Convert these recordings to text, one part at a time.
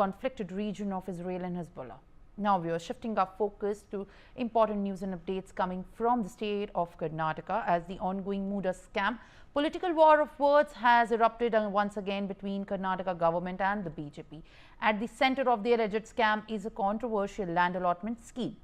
conflicted region of Israel and Hezbollah. Now we are shifting our focus to important news and updates coming from the state of Karnataka as the ongoing Muda scam. Political war of words has erupted once again between Karnataka government and the BJP. At the center of the alleged scam is a controversial land allotment scheme.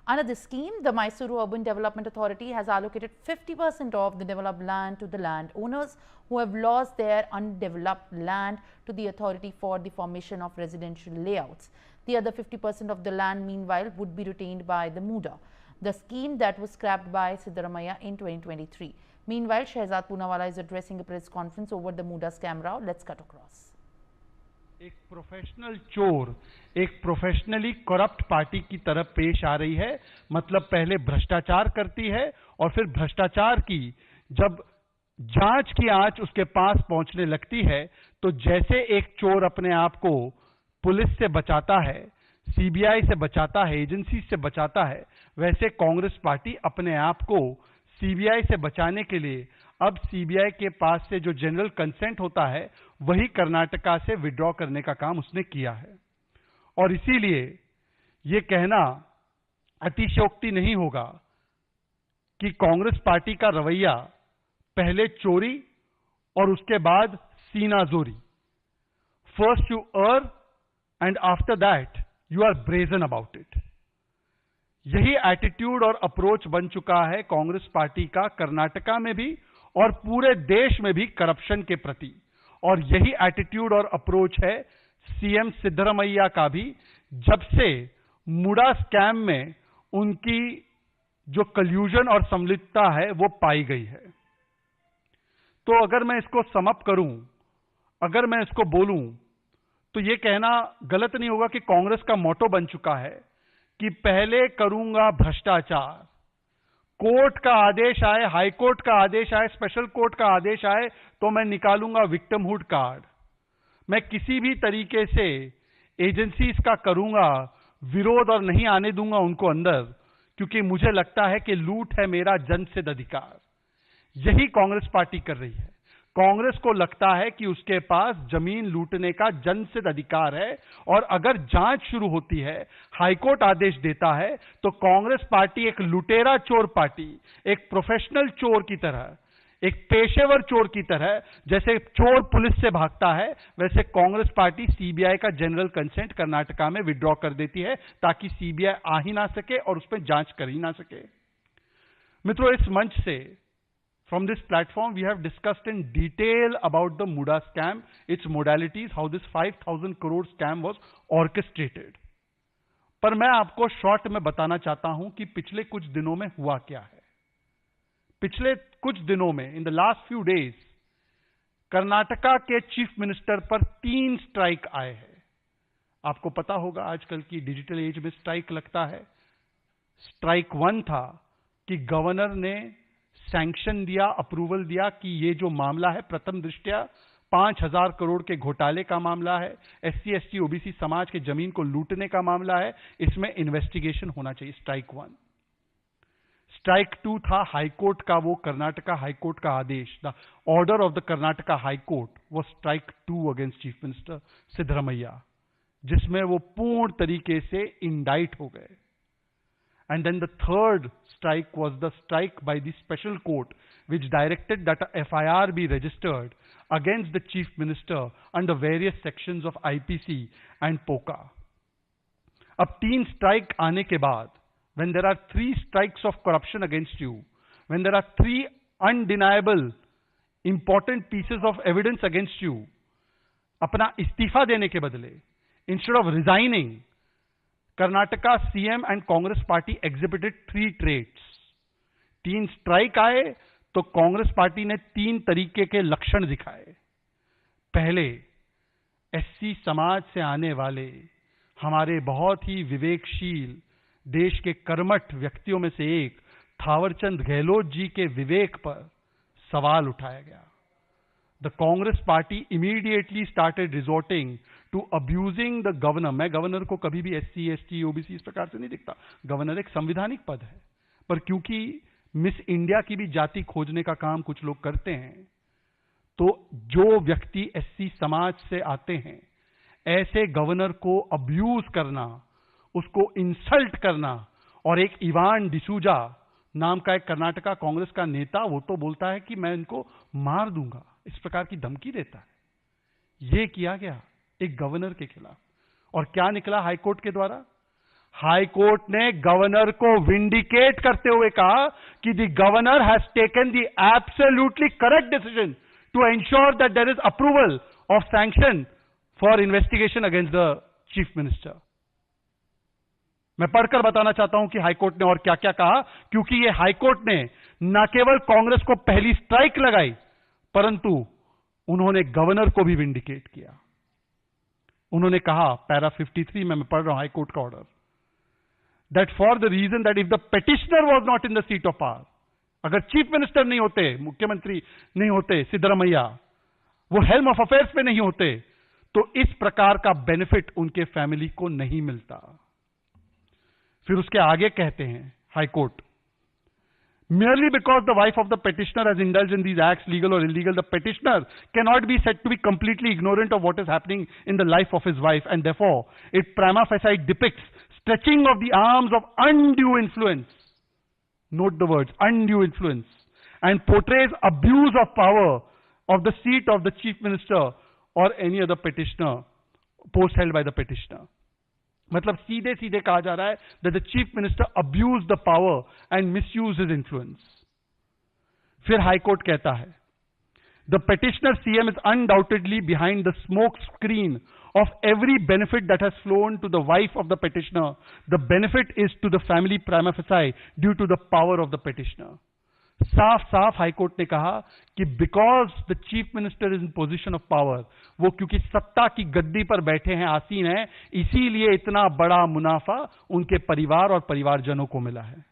Under the scheme, the Mysuru Urban Development Authority has allocated 50% of the developed land to the landowners who have lost their undeveloped land to the authority for the formation of residential layouts. The other 50% of the land, meanwhile, would be retained by the Muda, the scheme that was scrapped by Siddaramaiah in 2023. Meanwhile, Shehzad Poonawalla is addressing a press conference over the Muda scam. Rao, let's cut across. एक professional चोर एक professionally corrupt party की तरफ पेश आ रही है। मतलब पहले भ्रष्टाचार करती है और फिर भ्रष्टाचार की जब जांच की आंच उसके पास पहुंचने लगती है तो जैसे एक चोर अपने आप को पुलिस से बचाता है, सीबीआई से बचाता है, एजेंसी से बचाता है, वैसे कांग्रेस पार्टी अपने आप को सीबीआई से बचाने के लिए अब सीबीआई के पास से जो जनरल कंसेंट होता है वही कर्नाटका से विड्रॉ करने का काम उसने किया है। और इसीलिए यह कहना अतिशयोक्ति नहीं होगा कि कांग्रेस पार्टी का रवैया पहले चोरी और उसके बाद सीनाजोरी, first you earn and after that you are brazen about it, यही एटीट्यूड और अप्रोच बन चुका है कांग्रेस पार्टी का कर्नाटका में भी और पूरे देश में भी करप्शन के प्रति। और यही एटीट्यूड और अप्रोच है सीएम सिद्धरामैया का भी, जब से मुडा स्कैम में उनकी जो कल्यूजन और संलिप्तता है वो पाई गई है। तो अगर मैं इसको समअप करूं, अगर मैं इसको बोलूं तो यह कहना गलत नहीं होगा कि कांग्रेस का मोटो बन चुका है कि पहले करूंगा भ्रष्टाचार, कोर्ट का आदेश आए, हाई कोर्ट का आदेश आए, स्पेशल कोर्ट का आदेश आए तो मैं निकालूंगा विक्टिमहुड कार्ड, मैं किसी भी तरीके से एजेंसीज का करूंगा विरोध और नहीं आने दूंगा उनको अंदर, क्योंकि मुझे लगता है कि लूट है मेरा जनसिद्ध अधिकार। यही कांग्रेस पार्टी कर रही है। कांग्रेस को लगता है कि उसके पास जमीन लूटने का जनसिद्ध अधिकार है और अगर जांच शुरू होती है, हाईकोर्ट आदेश देता है तो कांग्रेस पार्टी एक लुटेरा चोर पार्टी, एक प्रोफेशनल चोर की तरह, एक पेशेवर चोर की तरह, जैसे चोर पुलिस से भागता है वैसे कांग्रेस पार्टी सीबीआई का जनरल कंसेंट कर्नाटका में विड्रॉ कर देती है ताकि सीबीआई आ ही ना सके और उस पर जांच कर ही ना सके। मित्रों, इस मंच से from this platform, we have discussed in detail about the Muda scam, its modalities, how this 5,000 crore scam was orchestrated. पर मैं आपको शॉर्ट में बताना चाहता हूं कि पिछले कुछ दिनों में हुआ क्या है। पिछले कुछ दिनों में, in the last few days, Karnataka के चीफ मिनिस्टर पर 3 स्ट्राइक आए हैं। आपको पता होगा आजकल की डिजिटल एज में स्ट्राइक लगता है। स्ट्राइक 1 था कि गवर्नर ने सैंक्शन दिया, अप्रूवल दिया कि ये जो मामला है प्रथम दृष्टया 5,000 करोड़ के घोटाले का मामला है, एससी एसटी ओबीसी समाज के जमीन को लूटने का मामला है, इसमें इन्वेस्टिगेशन होना चाहिए। स्ट्राइक 1। स्ट्राइक 2 था हाईकोर्ट का, वो कर्नाटका हाईकोर्ट का आदेश, the order of the Karnataka high court, वो strike 2 against chief minister Siddaramaiah, जिसमें वो पूर्ण तरीके से इंडाइट हो गए। And then the third strike was the strike by the special court, which directed that a FIR be registered against the chief minister under various sections of IPC and POCA. अब 3 strike आने के बाद, when there are 3 strikes of corruption against you, when there are 3 undeniable important pieces of evidence against you, अपना इस्तीफा देने के बदले, instead of resigning, Karnataka CM and Congress party exhibited 3 traits. 3 strike आए तो कांग्रेस पार्टी ने 3 तरीके के लक्षण दिखाए। पहले, एससी समाज से आने वाले हमारे बहुत ही विवेकशील देश के कर्मठ व्यक्तियों में से एक थावरचंद गहलोत जी के विवेक पर सवाल उठाया गया। The Congress party immediately started resorting to abusing the governor. मैं गवर्नर को कभी भी एससी एसटी ओबीसी इस प्रकार से नहीं दिखता। गवर्नर एक संविधानिक पद है, पर क्योंकि मिस इंडिया की भी जाति खोजने का काम कुछ लोग करते हैं, तो जो व्यक्ति एससी समाज से आते हैं, ऐसे गवर्नर को अब्यूज करना, उसको इंसल्ट करना, और एक इवान डिसूजा नाम का एक कर्नाटका कांग्रेस का नेता, वो तो बोलता है कि मैं इनको मार दूंगा, इस प्रकार की धमकी देता है। यह किया गया एक गवर्नर के खिलाफ, और क्या निकला हाईकोर्ट के द्वारा? हाईकोर्ट ने गवर्नर को विंडिकेट करते हुए कहा कि the governor has taken the absolutely correct decision to ensure that there is approval of sanction for investigation against the chief minister. मैं पढ़कर बताना चाहता हूं कि हाईकोर्ट ने और क्या क्या कहा, क्योंकि यह हाईकोर्ट ने न केवल कांग्रेस को पहली स्ट्राइक लगाई, परंतु उन्होंने गवर्नर को भी विंडिकेट किया। उन्होंने कहा, पैरा 53 में मैं पढ़ रहा हूं हाईकोर्ट का order, that for the reason that if the petitioner was not in the seat of power, अगर चीफ मिनिस्टर नहीं होते, मुख्यमंत्री नहीं होते सिद्धरामैया, वो हेल्म ऑफ अफेयर्स पे नहीं होते, तो इस प्रकार का बेनिफिट उनके फैमिली को नहीं मिलता। फिर उसके आगे कहते हैं high court, merely because the wife of the petitioner has indulged in these acts, legal or illegal, the petitioner cannot be said to be completely ignorant of what is happening in the life of his wife, and therefore it prima facie depicts stretching of the arms of undue influence, note the words, undue influence, and portrays abuse of power of the seat of the chief minister or any other petitioner, post held by the petitioner. मतलब सीधे सीधे कहा जा रहा है that the chief minister abused the power and misused his influence. फिर high court कहता है, the petitioner CM is undoubtedly behind the smoke screen of every benefit that has flown to the wife of the petitioner. The benefit is to the family prima facie due to the power of the petitioner. साफ साफ high court ने कहा कि because the chief minister is in position of power, वो क्योंकि सत्ता की गद्दी पर बैठे हैं, आसीन हैं, इसीलिए इतना बड़ा मुनाफा उनके परिवार और परिवारजनों को मिला है।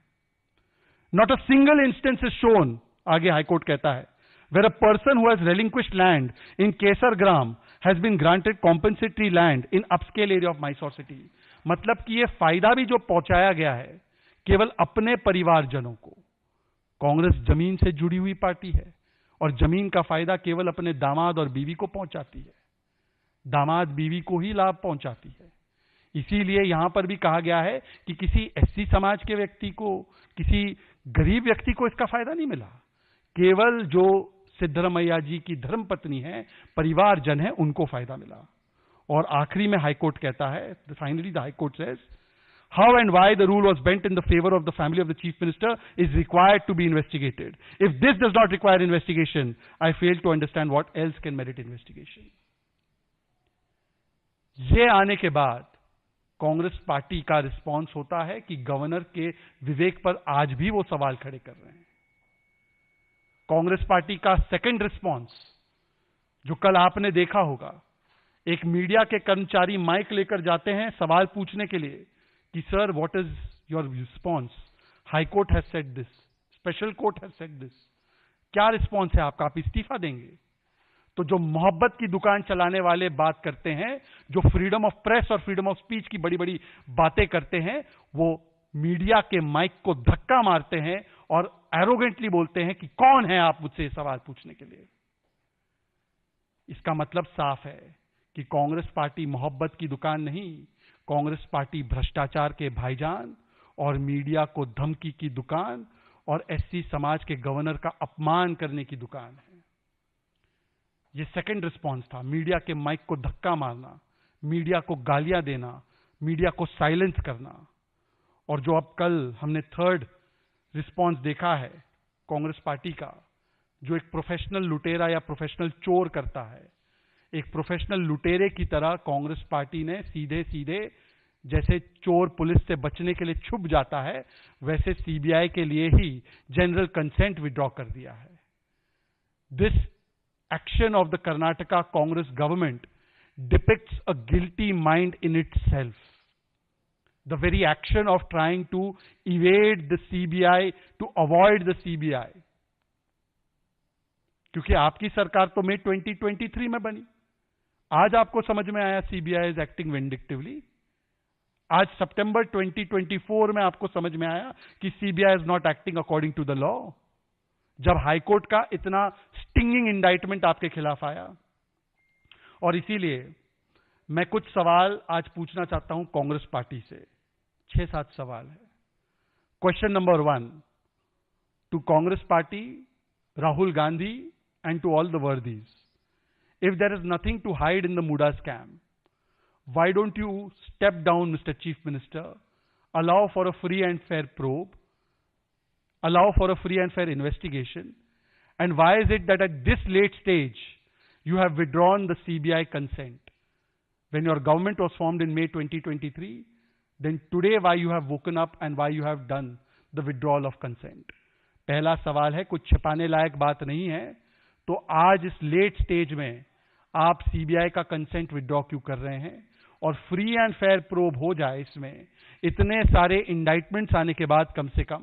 Not a single instance is shown, आगे हाईकोर्ट कहता है, where a person who has relinquished land in Kesargram has been granted compensatory land in upscale area of Mysore city. मतलब कि यह फायदा भी जो पहुंचाया गया है केवल अपने परिवारजनों को। कांग्रेस जमीन से जुड़ी हुई पार्टी है और जमीन का फायदा केवल अपने दामाद और बीवी को पहुंचाती है, दामाद बीवी को ही लाभ पहुंचाती है। इसीलिए यहां पर भी कहा गया है कि किसी एससी समाज के व्यक्ति को, किसी गरीब व्यक्ति को इसका फायदा नहीं मिला, केवल जो सिद्धरामैया जी की धर्मपत्नी है, परिवारजन है, उनको फायदा मिला। और आखिरी में हाईकोर्ट कहता है, finally the high court says, how and why the rule was bent in the favor of the family of the chief minister is required to be investigated. If this does not require investigation, I fail to understand what else can merit investigation. ये आने के बाद Congress party का response होता है कि governor के विवेक पर आज भी वो सवाल खड़े कर रहे हैं। कांग्रेस पार्टी का सेकंड रिस्पॉन्स, जो कल आपने देखा होगा, एक मीडिया के कर्मचारी माइक लेकर जाते हैं सवाल पूछने के लिए कि sir what is your response, high court has said this, special court has said this, क्या रिस्पॉन्स है आपका, आप इस्तीफा देंगे? तो जो मोहब्बत की दुकान चलाने वाले बात करते हैं, जो फ्रीडम ऑफ प्रेस और फ्रीडम ऑफ स्पीच की बड़ी बड़ी बातें करते हैं, वो मीडिया के माइक को धक्का मारते हैं और एरोगेंटली बोलते हैं कि कौन है आप मुझसे सवाल पूछने के लिए। इसका मतलब साफ है कि कांग्रेस पार्टी मोहब्बत की दुकान नहीं, कांग्रेस पार्टी भ्रष्टाचार के भाईजान और मीडिया को धमकी की दुकान और एससी समाज के गवर्नर का अपमान करने की दुकान है। यह सेकंड रिस्पॉन्स था, मीडिया के माइक को धक्का मारना, मीडिया को गालियां देना, मीडिया को साइलेंस करना। और जो अब कल हमने थर्ड रिस्पॉन्स देखा है कांग्रेस पार्टी का, जो एक प्रोफेशनल लुटेरा या प्रोफेशनल चोर करता है, एक प्रोफेशनल लुटेरे की तरह कांग्रेस पार्टी ने सीधे सीधे, जैसे चोर पुलिस से बचने के लिए छुप जाता है, वैसे सीबीआई के लिए ही जनरल कंसेंट विड्रॉ कर दिया है। This action of the Karnataka Congress government depicts a guilty mind in itself. The very action of trying to evade the CBI, to avoid the CBI, क्योंकि आपकी सरकार तो मई 2023 में बनी, आज आपको समझ में आया सीबीआई इज एक्टिंग विंडिक्टिवली। आज सितंबर 2024 में आपको समझ में आया कि CBI is not acting according to the law, जब हाईकोर्ट का इतना स्टिंगिंग इंडाइटमेंट आपके खिलाफ आया। और इसीलिए मैं कुछ सवाल आज पूछना चाहता हूं कांग्रेस पार्टी से। 6-7 सवाल है। Question number 1 to Congress party, Rahul Gandhi and to all the worthies. If there is nothing to hide in the Muda scam, why don't you step down, Mr. Chief Minister, allow for a free and fair probe, allow for a free and fair investigation, and why is it that at this late stage you have withdrawn the CBI consent? When your government was formed in May 2023, then today why you have woken up and why you have done the withdrawal of consent? पहला सवाल है, कुछ छिपाने लायक बात नहीं है, तो आज इस लेट स्टेज में आप सीबीआई का कंसेंट विड्रॉ क्यों कर रहे हैं? और फ्री एंड फेयर प्रोब हो जाए, इसमें इतने सारे इंडाइटमेंट्स आने के बाद कम से कम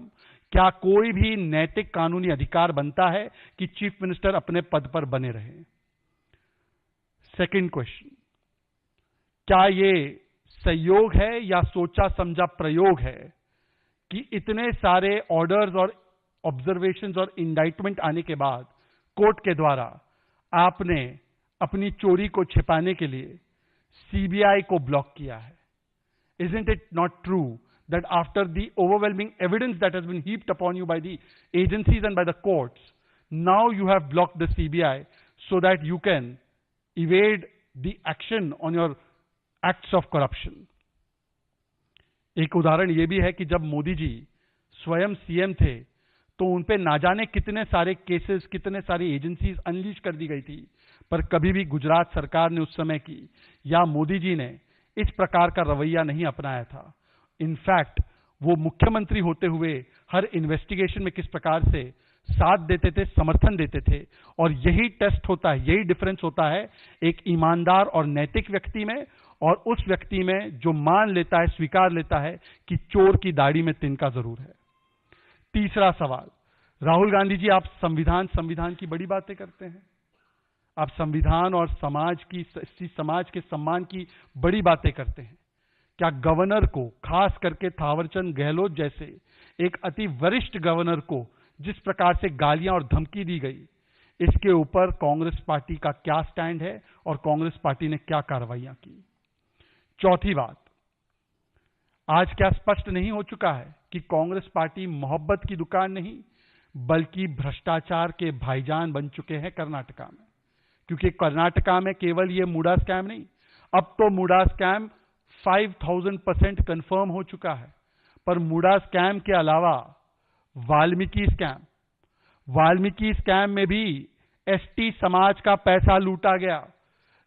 क्या कोई भी नैतिक कानूनी अधिकार बनता है कि चीफ मिनिस्टर अपने पद पर बने रहे? सेकंड क्वेश्चन, क्या ये संयोग है या सोचा समझा प्रयोग है कि इतने सारे ऑर्डर्स और ऑब्जर्वेशंस और इंडाइटमेंट आने के बाद कोर्ट के द्वारा आपने अपनी चोरी को छिपाने के लिए सीबीआई को ब्लॉक किया है? Isn't it not true that after the overwhelming evidence that has been heaped upon you by the agencies and by the courts, now you have blocked the CBI so that you can evade the action on your acts of corruption? एक उदाहरण यह भी है कि जब मोदी जी स्वयं CM थे तो उन पे ना जाने कितने सारे केसेस, कितने सारी एजेंसीज अनलीश कर दी गई थी, पर कभी भी गुजरात सरकार ने उस समय की या मोदी जी ने इस प्रकार का रवैया नहीं अपनाया था। इनफैक्ट वो मुख्यमंत्री होते हुए हर इन्वेस्टिगेशन में किस प्रकार से साथ देते थे, समर्थन देते थे। और यही टेस्ट होता है, यही डिफरेंस होता है एक ईमानदार और नैतिक व्यक्ति में और उस व्यक्ति में जो मान लेता है, स्वीकार लेता है कि चोर की दाढ़ी में तिनका जरूर है। तीसरा सवाल, राहुल गांधी जी, आप संविधान की बड़ी बातें करते हैं, आप संविधान और समाज के सम्मान की बड़ी बातें करते हैं। क्या गवर्नर को, खास करके थावरचंद गहलोत जैसे एक अति वरिष्ठ गवर्नर को जिस प्रकार से गालियां और धमकी दी गई, इसके ऊपर कांग्रेस पार्टी का क्या स्टैंड है और कांग्रेस पार्टी ने क्या कार्रवाइयां की? चौथी बात, आज क्या स्पष्ट नहीं हो चुका है कि कांग्रेस पार्टी मोहब्बत की दुकान नहीं बल्कि भ्रष्टाचार के भाईजान बन चुके हैं कर्नाटका में? क्योंकि कर्नाटका में केवल ये मुडा स्कैम नहीं, अब तो मुडा स्कैम 5000% कंफर्म हो चुका है। पर मुडा स्कैम के अलावा वाल्मीकि स्कैम में भी एसटी समाज का पैसा लूटा गया,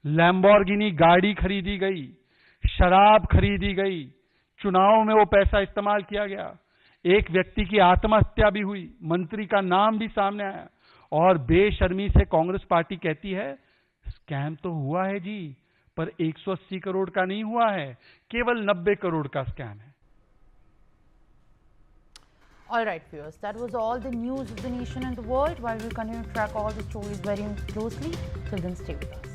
लैम्बोर्गिनी गाड़ी खरीदी गई, शराब खरीदी गई, चुनाव में वो पैसा इस्तेमाल किया गया, एक व्यक्ति की आत्महत्या भी हुई, मंत्री का नाम भी सामने आया, और बेशर्मी से कांग्रेस पार्टी कहती है स्कैम तो हुआ है जी, पर 180 करोड़ का नहीं हुआ है, केवल 90 करोड़ का स्कैम है। All right, viewers, that was all the news of the nation and the world. While we continue to track all the stories very closely, till then stay with us.